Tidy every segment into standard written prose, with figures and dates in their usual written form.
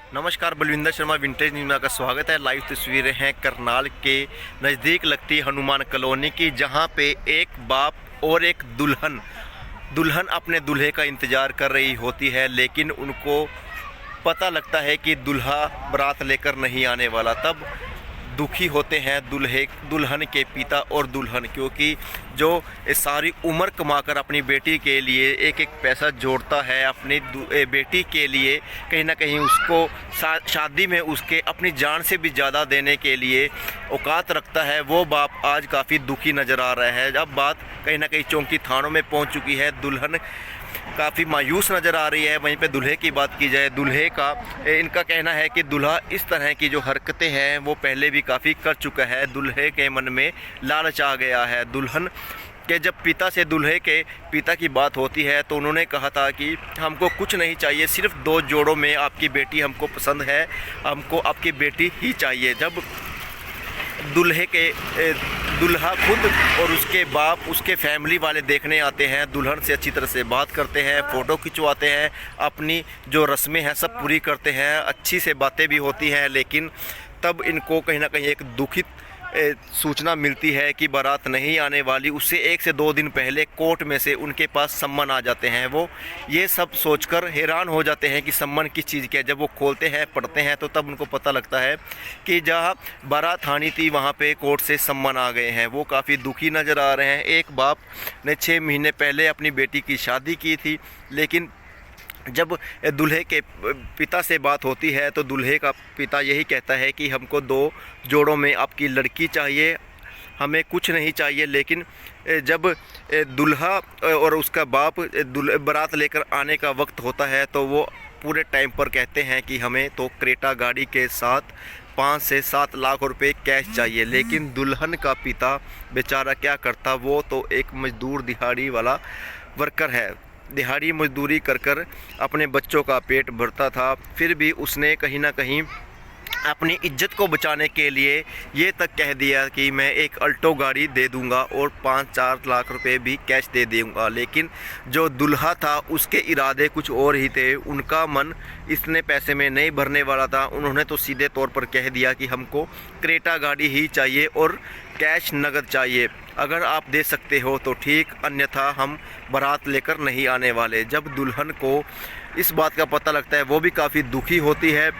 नमस्कार, Balwinder Sharma vintage news में आपका स्वागत है। लाइव तस्वीरें हैं करनाल के नज़दीक लगती हनुमान कॉलोनी की, जहां पे एक बाप और एक दुल्हन अपने दूल्हे का इंतज़ार कर रही होती है, लेकिन उनको पता लगता है कि दूल्हा बारात लेकर नहीं आने वाला। तब दुखी होते हैं दुल्हन के पिता और दुल्हन, क्योंकि जो सारी उम्र कमाकर अपनी बेटी के लिए एक एक पैसा जोड़ता है, अपनी बेटी के लिए कहीं ना कहीं उसको शादी में उसके अपनी जान से भी ज़्यादा देने के लिए औकात रखता है, वो बाप आज काफ़ी दुखी नज़र आ रहा है। अब बात कहीं ना कहीं चौंकी थानों में पहुंच चुकी है। दुल्हन काफ़ी मायूस नज़र आ रही है। वहीं पे दूल्हे की बात की जाए, दूल्हे का इनका कहना है कि दूल्हा इस तरह की जो हरकतें हैं वो पहले भी काफ़ी कर चुका है। दूल्हे के मन में लालच आ गया है। दुल्हन के जब पिता से दूल्हे के पिता की बात होती है तो उन्होंने कहा था कि हमको कुछ नहीं चाहिए, सिर्फ 2 जोड़ों में आपकी बेटी हमको पसंद है, हमको आपकी बेटी ही चाहिए। जब दूल्हा खुद और उसके बाप उसके फैमिली वाले देखने आते हैं, दुल्हन से अच्छी तरह से बात करते हैं, फ़ोटो खिंचवाते हैं, अपनी जो रस्में हैं सब पूरी करते हैं, अच्छी से बातें भी होती हैं, लेकिन तब इनको कहीं ना कहीं एक दुखित सूचना मिलती है कि बारात नहीं आने वाली। उससे 1 से 2 दिन पहले कोर्ट में से उनके पास सम्मन आ जाते हैं। वो ये सब सोचकर हैरान हो जाते हैं कि सम्मन किस चीज़ के है। जब वो खोलते हैं, पढ़ते हैं, तो तब उनको पता लगता है कि जहाँ बारात आनी थी वहाँ पे कोर्ट से सम्मन आ गए हैं। वो काफ़ी दुखी नज़र आ रहे हैं। एक बाप ने 6 महीने पहले अपनी बेटी की शादी की थी, लेकिन जब दूल्हे के पिता से बात होती है तो दूल्हे का पिता यही कहता है कि हमको 2 जोड़ों में आपकी लड़की चाहिए, हमें कुछ नहीं चाहिए। लेकिन जब दूल्हा और उसका बाप बारात लेकर आने का वक्त होता है तो वो पूरे टाइम पर कहते हैं कि हमें तो क्रेटा गाड़ी के साथ 5 से 7 लाख रुपए कैश चाहिए। लेकिन दुल्हन का पिता बेचारा क्या करता, वो तो एक मजदूर दिहाड़ी वाला वर्कर है, दिहाड़ी मजदूरी कर अपने बच्चों का पेट भरता था। फिर भी उसने कहीं ना कहीं अपनी इज्जत को बचाने के लिए ये तक कह दिया कि मैं एक अल्टो गाड़ी दे दूंगा और 5-4 लाख रुपए भी कैश दे दूंगा। लेकिन जो दूल्हा था उसके इरादे कुछ और ही थे। उनका मन इतने पैसे में नहीं भरने वाला था। उन्होंने तो सीधे तौर पर कह दिया कि हमको क्रेटा गाड़ी ही चाहिए और कैश नगद चाहिए। अगर आप दे सकते हो तो ठीक, अन्यथा हम बारात लेकर नहीं आने वाले। जब दुल्हन को इस बात का पता लगता है वो भी काफ़ी दुखी होती है,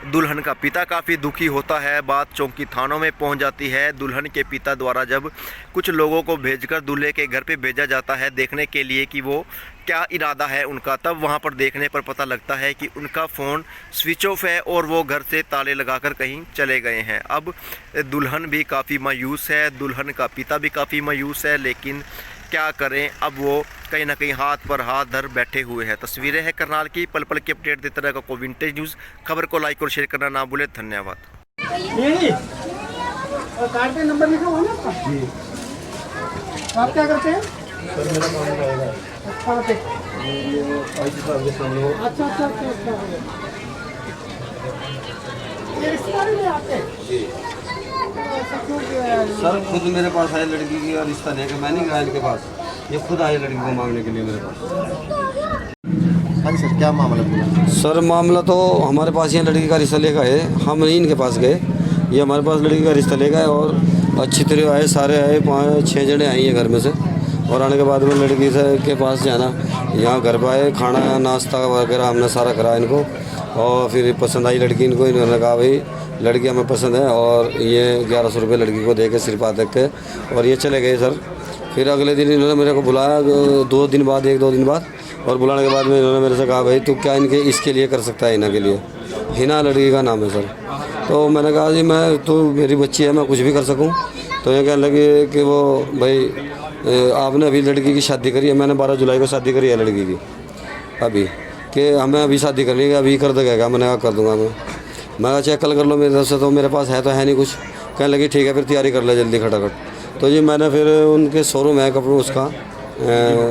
दुल्हन का पिता काफ़ी दुखी होता है। बात चौंकी थानों में पहुंच जाती है। दुल्हन के पिता द्वारा जब कुछ लोगों को भेजकर दूल्हे के घर पे भेजा जाता है देखने के लिए कि वो क्या इरादा है उनका, तब वहां पर देखने पर पता लगता है कि उनका फ़ोन स्विच ऑफ है और वो घर से ताले लगाकर कहीं चले गए हैं। अब दुल्हन भी काफ़ी मायूस है, दुल्हन का पिता भी काफ़ी मायूस है, लेकिन क्या करें, अब वो कहीं ना कहीं हाथ पर हाथ धर बैठे हुए हैं। तस्वीरें हैं करनाल की, पल पल की अपडेट देते रहेगा को विंटेज न्यूज़। खबर को लाइक और शेयर करना ना भूलें। धन्यवाद। कार्ड पे नंबर लिखा हुआ ना आपका? जी। आप क्या करते हैं? सर मेरा काम रहेगा। अच्छा पे। अच्छा अच्छा अच्छा अच्छा। ये रिश्तेदारी में आते हैं? सर खुद मेरे पास आए लड़की की और रिश्ता लेकर, मैं नहीं गया इनके पास, ये खुद आए लड़की को मांगने के लिए मेरे पास। हाँ जी सर, क्या मामला पूरा? सर मामला तो हमारे पास यहाँ लड़की का रिश्ता लेकर है, हम नहीं इनके पास गए, ये हमारे पास लड़की का रिश्ता ले गए और अच्छी तरह आए, सारे आए, 5-6 जने आए हैं घर में से। और आने के बाद में लड़की से के पास जाना, यहाँ घर पर आए, खाना नाश्ता वगैरह हमने सारा करा इनको, और फिर पसंद आई लड़की इनको। इन्होंने कहा भाई लड़की हमें पसंद है, और ये 1100 रुपये लड़की को दे के सिर पात के और ये चले गए सर। फिर अगले दिन इन्होंने मेरे को बुलाया 1-2 दिन बाद, और बुलाने के बाद में इन्होंने मेरे से कहा भाई तू क्या इनके इसके लिए कर सकता है, हिना के लिए, हिना लड़की का नाम है सर। तो मैंने कहा जी मैं तो मेरी बच्ची है, मैं कुछ भी कर सकूँ। तो ये कहने लगे कि वो भाई आपने अभी लड़की की शादी करी है, मैंने 12 जुलाई को शादी करी है लड़की की अभी, कि हमें अभी शादी करनी है, अभी कर देगा। मैंने कहा कर दूँगा मैं कहा चेक कल कर लो मेरे तरफ से, तो मेरे पास है तो है नहीं कुछ। कहने लगी ठीक है फिर तैयारी कर ले जल्दी खटाखट। तो जी मैंने फिर उनके शोरूम है कपड़ों उसका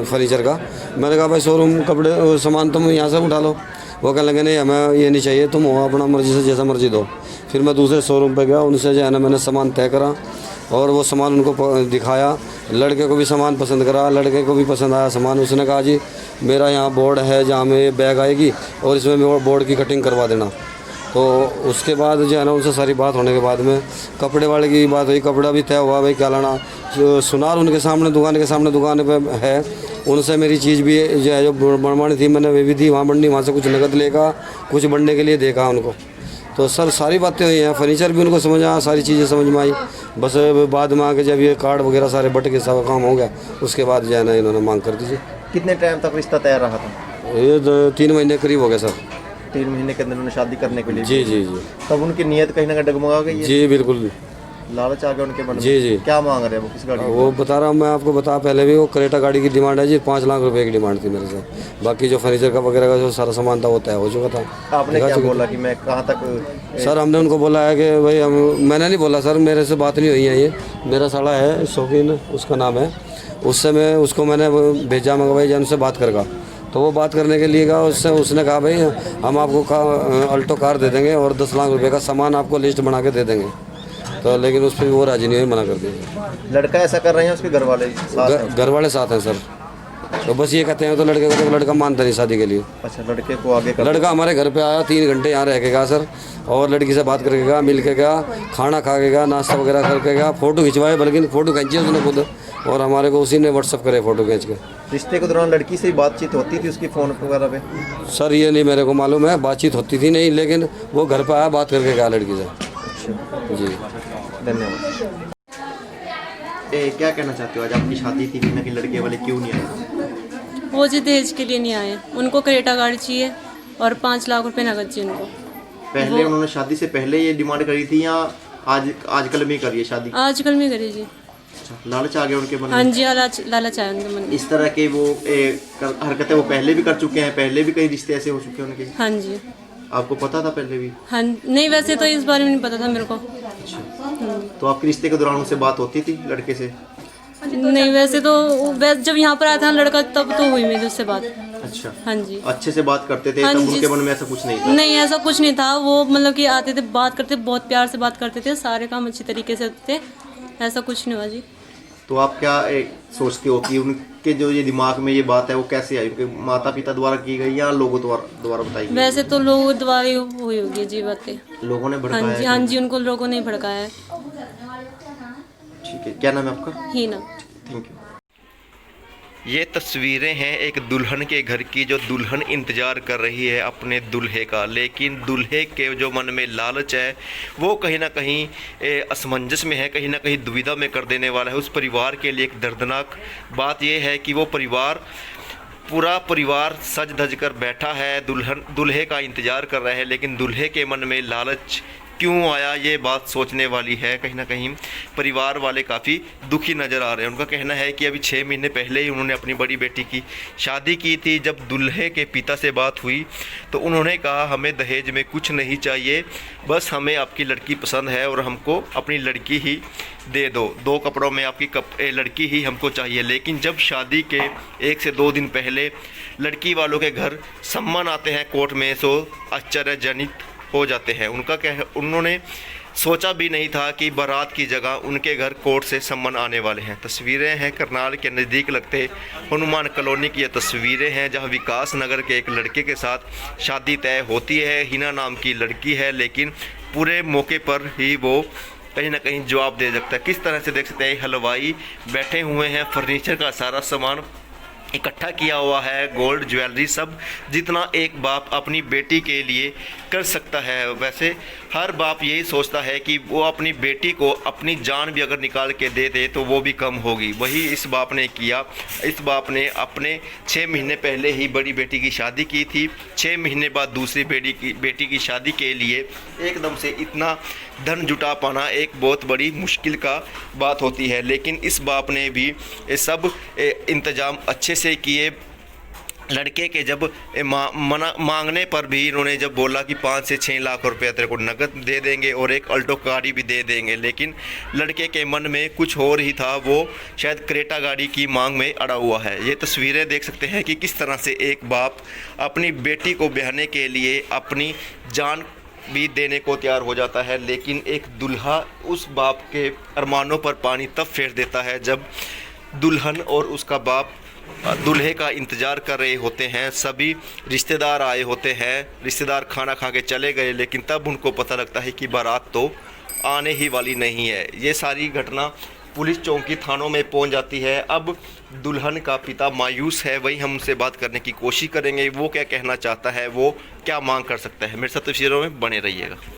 फर्नीचर का, मैंने कहा भाई शोरूम कपड़े सामान तुम यहाँ से उठा लो। वो कहने लगे नहीं हमें ये नहीं चाहिए, तुम हो अपना मर्जी से जैसा मर्जी दो। फिर मैं दूसरे शोरूम पे गया, उनसे जो है ना मैंने सामान तय करा और वो सामान उनको दिखाया। लड़के को भी सामान पसंद करा, लड़के को भी पसंद आया सामान। उसने कहा जी मेरा यहाँ बोर्ड है जहाँ में बैग आएगी और इसमें बोर्ड की कटिंग करवा देना। तो उसके बाद जो है ना उनसे सारी बात होने के बाद में कपड़े वाले की बात हुई, कपड़ा भी तय हुआ भाई क्या लाना। सुनार उनके सामने दुकान के सामने दुकान पे है, उनसे मेरी चीज़ भी जो है जो बनवानी थी मैंने वे भी दी वहाँ बननी, वहाँ से कुछ नकद लेगा, कुछ बनने के लिए देखा उनको। तो सर सारी बातें हुई हैं, फर्नीचर भी उनको समझ आया, सारी चीज़ें समझ में आई। बस बाद में आके जब ये कार्ड वगैरह सारे बट के सब काम हो गया उसके बाद जो है ना इन्होंने मांग कर दीजिए। कितने टाइम तक रिश्ता तैयार रहा था? ये 3 महीने करीब हो गया सर। 3 महीने के अंदर उन्होंने शादी करने के लिए? जी जी जी। तब उनकी नीयत कहीं ना कहीं डगमगा गई है? जी बिल्कुल। लालच आ गया उनके मन में? जी जी। क्या मांग रहे हैं वो, किस गाड़ी? वो बता रहा हूँ मैं आपको, बता पहले भी वो क्रेटा गाड़ी की डिमांड है जी, 5 लाख रुपए की डिमांड थी मेरे से। बाकी जो फर्नीचर का वगैरह का जो सारा सामान था वो तय हो चुका था। आपने क्या बोला कि मैं कहाँ तक? सर हमने उनको बोला है कि भाई मैंने नहीं बोला सर, मेरे से बात नहीं हुई है, ये मेरा साला है शौकीन उसका नाम है, उससे मैं उसको मैंने भेजा मंगवाई जन से बात करेगा। तो वो बात करने के लिए कहा, उसने कहा भाई हम आपको अल्टो कार दे देंगे और 10 लाख रुपए का सामान आपको लिस्ट बना के दे देंगे। तो लेकिन उस पर वो राजी नहीं हुई, मना कर दिया। लड़का ऐसा कर रहे हैं, उसके घर वाले घर वाले साथ हैं सर। तो बस ये कहते हैं तो लड़के को, तो लड़का मानता नहीं शादी के लिए। अच्छा, लड़के को आगे कर? लड़का हमारे घर पे आया, 3 घंटे यहाँ रह के गया सर, और लड़की से बात करके गया, मिल के गया, खाना खा के गया, नाश्ता वगैरह करके गया, फ़ोटो खिंचवाए, बल्कि फ़ोटो खींची उसने खुद, और हमारे को उसी ने व्हाट्सअप करे फ़ोटो खींच के। रिश्ते के दौरान लड़की से ही बातचीत होती थी उसकी फ़ोन वगैरह पे? सर ये नहीं मेरे को मालूम है, बातचीत होती थी नहीं, लेकिन वो घर पे आया, बात करके गया लड़की से। जी धन्यवाद। क्या कहना चाहते हो, आज आपकी शादी थी, कहीं ना कहीं लड़के वाले क्यों नहीं आए? वो जी दहेज के लिए नहीं आए, उनको क्रेटा गाड़ी चाहिए और 5 लाख रुपए नकद चाहिए उनको। पहले उन्होंने शादी से पहले ये डिमांड करी थी या आजकल में करी है शादी? आजकल में करी जी। अच्छा, लालच आ गया उनके मन में? हाँ जी, लालच आया उनके मन में। इस तरह के वो हरकतें वो पहले भी कर चुके हैं? पहले भी कई रिश्ते ऐसे हो चुके हैं उनके? हाँ जी। आपको पता था पहले भी? हाँ नहीं, वैसे तो इस बारे में नहीं पता था मेरे को। अच्छा, तो आपके रिश्ते के दौरान उससे बात होती थी लड़के से? नहीं वैसे तो जब यहाँ पर आया था लड़का तब तो हुई मेरी उससे बात। अच्छा। हाँ जी। अच्छे से बात करते थे? हाँ तब जी। उनके मन में ऐसा कुछ नहीं था? नहीं ऐसा कुछ नहीं था, वो मतलब कि आते थे, बात करते, बहुत प्यार से बात करते थे, सारे काम अच्छी तरीके से होते थे, ऐसा कुछ नहीं हुआ जी। तो आप क्या सोचते हो कि उनके जो ये दिमाग में ये बात है वो कैसे आई? उनके माता पिता द्वारा की गई या लोगों द्वारा बताई गई? वैसे तो लोगों द्वारा ही हुई होगी जी बातें। लोगों ने भड़काया? हाँ जी, हाँ जी, उनको लोगों ने भड़काया है। ठीक है, क्या नाम है आपका? हीना। Thank you. ये तस्वीरें हैं एक दुल्हन के घर की, जो दुल्हन इंतज़ार कर रही है अपने दूल्हे का, लेकिन दूल्हे के जो मन में लालच है वो कहीं ना कहीं असमंजस में है, कहीं ना कहीं दुविधा में कर देने वाला है। उस परिवार के लिए एक दर्दनाक बात यह है कि वो पूरा परिवार सज धज कर बैठा है, दूल्हे का इंतज़ार कर रहा है, लेकिन दूल्हे के मन में लालच क्यों आया, ये बात सोचने वाली है। कहीं ना कहीं परिवार वाले काफ़ी दुखी नज़र आ रहे हैं। उनका कहना है कि अभी 6 महीने पहले ही उन्होंने अपनी बड़ी बेटी की शादी की थी। जब दूल्हे के पिता से बात हुई तो उन्होंने कहा हमें दहेज में कुछ नहीं चाहिए, बस हमें आपकी लड़की पसंद है और हमको अपनी लड़की ही दे दो, 2 कपड़ों में आपकी लड़की ही हमको चाहिए। लेकिन जब शादी के 1 से 2 दिन पहले लड़की वालों के घर सम्मन आते हैं कोर्ट में, सो आश्चर्यजनित हो जाते हैं। उन्होंने सोचा भी नहीं था कि बारात की जगह उनके घर कोर्ट से सम्मन आने वाले हैं। तस्वीरें हैं करनाल के नज़दीक लगते हनुमान कॉलोनी की ये तस्वीरें हैं, जहां विकास नगर के एक लड़के के साथ शादी तय होती है। हिना नाम की लड़की है, लेकिन पूरे मौके पर ही वो कहीं ना कहीं जवाब दे सकता है। किस तरह से देख सकते हैं, हलवाई बैठे हुए हैं, फर्नीचर का सारा सामान इकट्ठा किया हुआ है, गोल्ड ज्वेलरी सब जितना एक बाप अपनी बेटी के लिए कर सकता है। वैसे हर बाप यही सोचता है कि वो अपनी बेटी को अपनी जान भी अगर निकाल के दे दे तो वो भी कम होगी। वही इस बाप ने किया। इस बाप ने अपने 6 महीने पहले ही बड़ी बेटी की शादी की थी। 6 महीने बाद दूसरी बेटी की शादी के लिए एकदम से इतना धन जुटा पाना एक बहुत बड़ी मुश्किल का बात होती है। लेकिन इस बाप ने भी ये सब इंतज़ाम अच्छे से किए। लड़के के जब मांगने पर भी इन्होंने जब बोला कि 5 से 6 लाख रुपए तेरे को नकद दे देंगे और एक अल्टो गाड़ी भी दे देंगे, लेकिन लड़के के मन में कुछ और ही था। वो शायद क्रेटा गाड़ी की मांग में अड़ा हुआ है। ये तस्वीरें देख सकते हैं कि किस तरह से एक बाप अपनी बेटी को ब्याहने के लिए अपनी जान भी देने को तैयार हो जाता है, लेकिन एक दुल्हा उस बाप के अरमानों पर पानी तब फेर देता है जब दुल्हन और उसका बाप दूल्हे का इंतज़ार कर रहे होते हैं। सभी रिश्तेदार आए होते हैं, रिश्तेदार खाना खा के चले गए, लेकिन तब उनको पता लगता है कि बारात तो आने ही वाली नहीं है। ये सारी घटना पुलिस चौकी थानों में पहुंच जाती है। अब दुल्हन का पिता मायूस है, वही हम उनसे बात करने की कोशिश करेंगे। वो क्या कहना चाहता है, वो क्या मांग कर सकता है। मेरे साथ तस्वीरों में बने रहिएगा।